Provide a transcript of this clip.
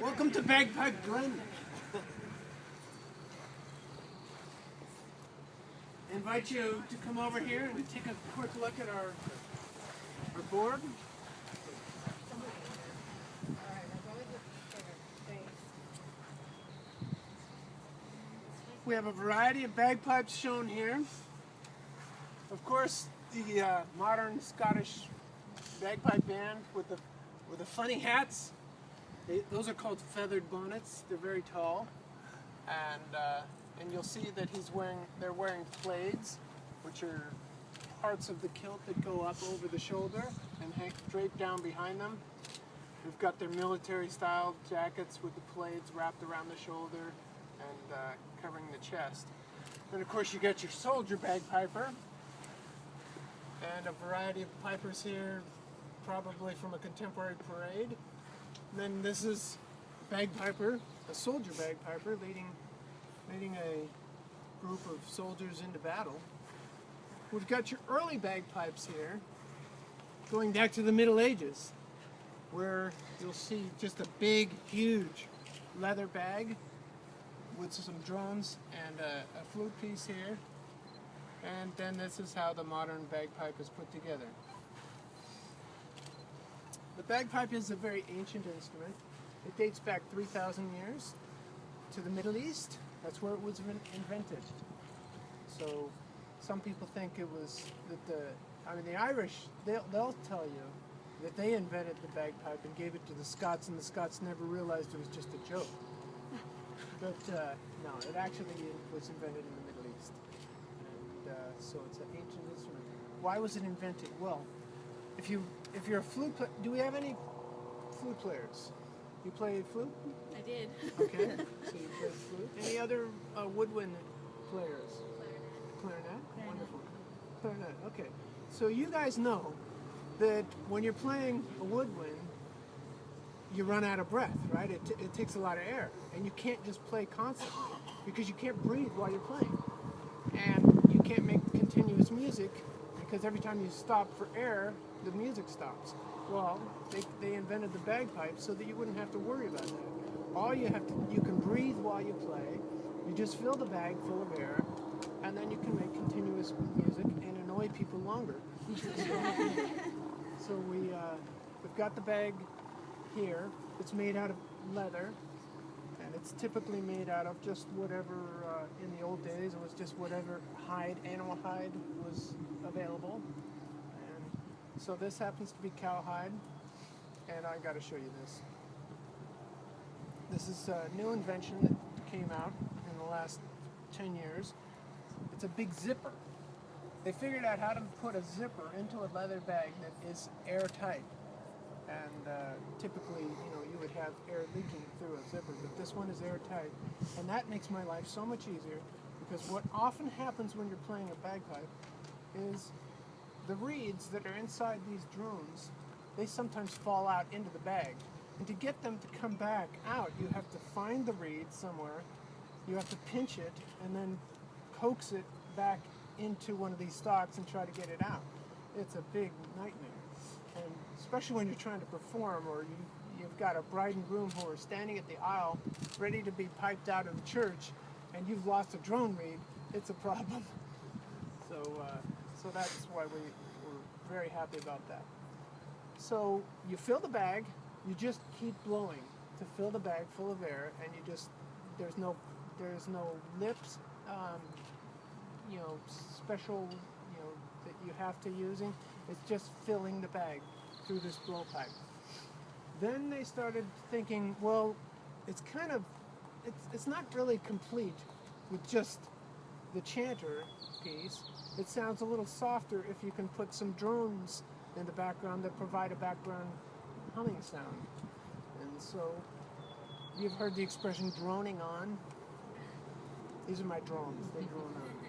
Welcome to Bagpipe Glen. I invite you to come over here and take a quick look at our board. We have a variety of bagpipes shown here. Of course, the modern Scottish bagpipe band with the funny hats. Those are called feathered bonnets. They're very tall, and you'll see that they're wearing plaids, which are parts of the kilt that go up over the shoulder and hang draped down behind them. We've got their military-style jackets with the plaids wrapped around the shoulder and covering the chest. Then, of course, you got your soldier bagpiper and a variety of pipers here, probably from a contemporary parade. And then this is bagpiper, a soldier bagpiper, leading a group of soldiers into battle. We've got your early bagpipes here, going back to the Middle Ages, where you'll see just a big, huge leather bag with some drones and a flute piece here. And then this is how the modern bagpipe is put together. The bagpipe is a very ancient instrument. It dates back 3,000 years to the Middle East. That's where it was invented. So some people think it was that the Irish, they'll tell you that they invented the bagpipe and gave it to the Scots, and the Scots never realized it was just a joke. But no, it actually was invented in the Middle East. And so it's an ancient instrument. Why was it invented? Well, if you're a flute player, do we have any flute players? You play flute? I did. Okay, so you play flute. Any other woodwind players? Clarinet. Wonderful. Clarinet, okay. So you guys know that when you're playing a woodwind, you run out of breath, right? It takes a lot of air, and you can't just play constantly because you can't breathe while you're playing, and you can't make continuous music because every time you stop for air, the music stops. Well, they invented the bagpipe so that you wouldn't have to worry about that. You can breathe while you play. You just fill the bag full of air, and then you can make continuous music and annoy people longer. So we've got the bag here. It's made out of leather, and it's typically made out of just whatever, in the old days, it was just whatever animal hide was available. And so this happens to be cowhide, and I got to show you this. This is a new invention that came out in the last 10 years. It's a big zipper. They figured out how to put a zipper into a leather bag that is airtight. And typically, you would have air leaking through a zipper, but this one is airtight. And that makes my life so much easier, because what often happens when you're playing a bagpipe is the reeds that are inside these drones, they sometimes fall out into the bag. And to get them to come back out, you have to find the reed somewhere, you have to pinch it, and then coax it back into one of these stalks and try to get it out. It's a big nightmare. And especially when you're trying to perform, or you've got a bride and groom who are standing at the aisle ready to be piped out of the church, and you've lost a drone reed, it's a problem. So that's why we're very happy about that. So you fill the bag, you just keep blowing to fill the bag full of air, and there's no lips, special, that you have to using. It's just filling the bag through this blowpipe. Then they started thinking, well, it's not really complete with just the chanter piece. It sounds a little softer if you can put some drones in the background that provide a background humming sound. And so you've heard the expression droning on. These are my drones. They drone on.